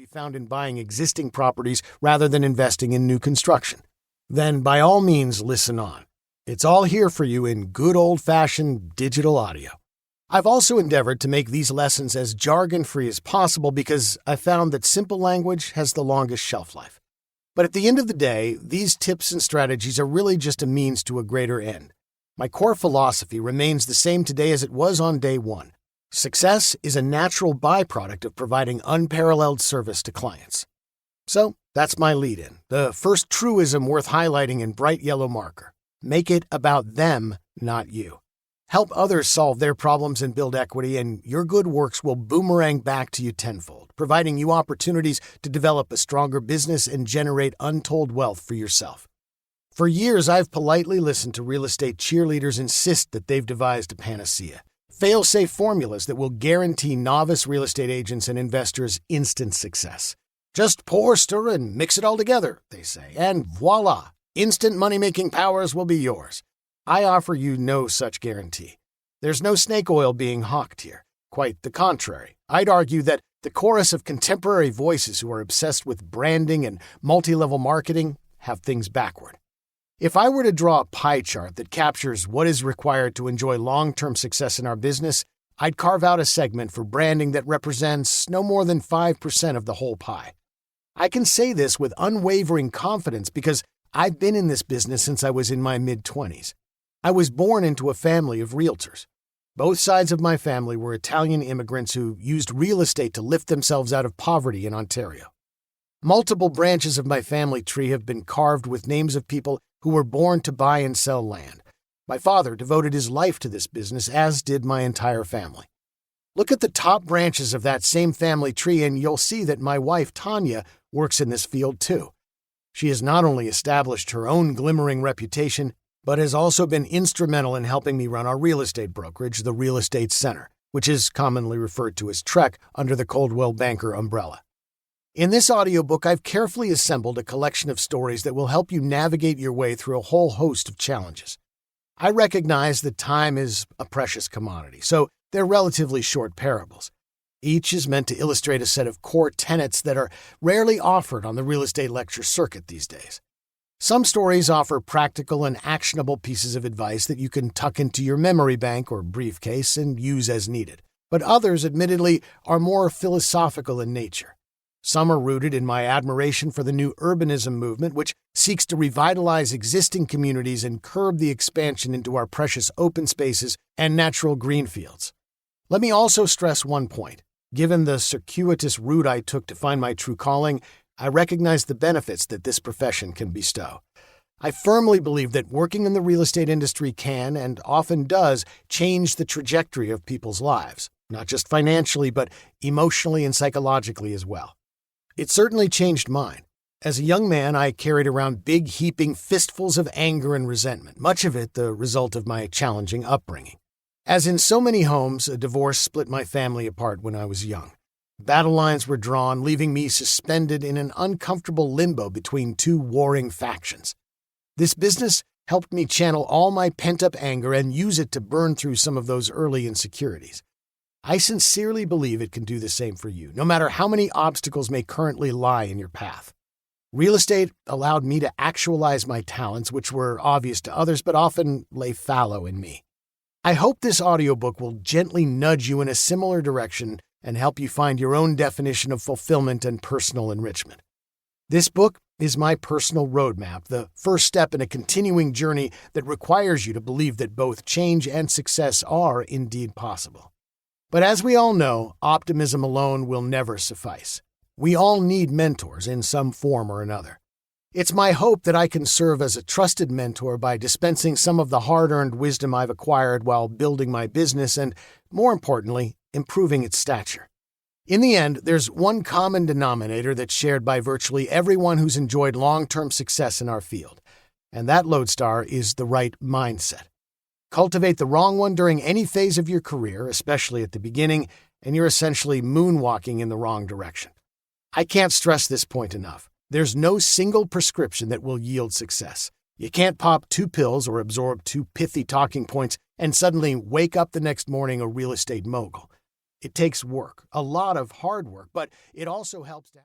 be found in buying existing properties rather than investing in new construction. Then by all means listen on. It's all here for you in good old-fashioned digital audio. I've also endeavored to make these lessons as jargon-free as possible because I found that simple language has the longest shelf life. But at the end of the day, these tips and strategies are really just a means to a greater end. My core philosophy remains the same today as it was on day one. Success is a natural byproduct of providing unparalleled service to clients. So that's my lead-in, the first truism worth highlighting in bright yellow marker. Make it about them, not you. Help others solve their problems and build equity, and your good works will boomerang back to you tenfold, providing you opportunities to develop a stronger business and generate untold wealth for yourself. For years, I've politely listened to real estate cheerleaders insist that they've devised a panacea, fail-safe formulas that will guarantee novice real estate agents and investors instant success. Just pour, stir, and mix it all together, they say, and voila, instant money-making powers will be yours. I offer you no such guarantee. There's no snake oil being hawked here. Quite the contrary. I'd argue that the chorus of contemporary voices who are obsessed with branding and multi-level marketing have things backward. If I were to draw a pie chart that captures what is required to enjoy long-term success in our business, I'd carve out a segment for branding that represents no more than 5% of the whole pie. I can say this with unwavering confidence because I've been in this business since I was in my mid-20s. I was born into a family of realtors. Both sides of my family were Italian immigrants who used real estate to lift themselves out of poverty in Ontario. Multiple branches of my family tree have been carved with names of people who were born to buy and sell land. My father devoted his life to this business, as did my entire family. Look at the top branches of that same family tree and you'll see that my wife, Tanya, works in this field too. She has not only established her own glimmering reputation, but has also been instrumental in helping me run our real estate brokerage, the Real Estate Center, which is commonly referred to as TREC under the Coldwell Banker umbrella. In this audiobook, I've carefully assembled a collection of stories that will help you navigate your way through a whole host of challenges. I recognize that time is a precious commodity, so they're relatively short parables. Each is meant to illustrate a set of core tenets that are rarely offered on the real estate lecture circuit these days. Some stories offer practical and actionable pieces of advice that you can tuck into your memory bank or briefcase and use as needed, but others, admittedly, are more philosophical in nature. Some are rooted in my admiration for the new urbanism movement, which seeks to revitalize existing communities and curb the expansion into our precious open spaces and natural green fields. Let me also stress one point. Given the circuitous route I took to find my true calling, I recognize the benefits that this profession can bestow. I firmly believe that working in the real estate industry can, and often does, change the trajectory of people's lives, not just financially, but emotionally and psychologically as well. It certainly changed mine. As a young man, I carried around big, heaping fistfuls of anger and resentment, much of it the result of my challenging upbringing. As in so many homes, a divorce split my family apart when I was young. Battle lines were drawn, leaving me suspended in an uncomfortable limbo between two warring factions. This business helped me channel all my pent-up anger and use it to burn through some of those early insecurities. I sincerely believe it can do the same for you, no matter how many obstacles may currently lie in your path. Real estate allowed me to actualize my talents, which were obvious to others but often lay fallow in me. I hope this audiobook will gently nudge you in a similar direction and help you find your own definition of fulfillment and personal enrichment. This book is my personal roadmap, the first step in a continuing journey that requires you to believe that both change and success are indeed possible. But as we all know, optimism alone will never suffice. We all need mentors in some form or another. It's my hope that I can serve as a trusted mentor by dispensing some of the hard-earned wisdom I've acquired while building my business and, more importantly, improving its stature. In the end, there's one common denominator that's shared by virtually everyone who's enjoyed long-term success in our field, and that lodestar is the right mindset. Cultivate the wrong one during any phase of your career, especially at the beginning, and you're essentially moonwalking in the wrong direction. I can't stress this point enough. There's no single prescription that will yield success. You can't pop 2 pills or absorb 2 pithy talking points and suddenly wake up the next morning a real estate mogul. It takes work, a lot of hard work, but it also helps to...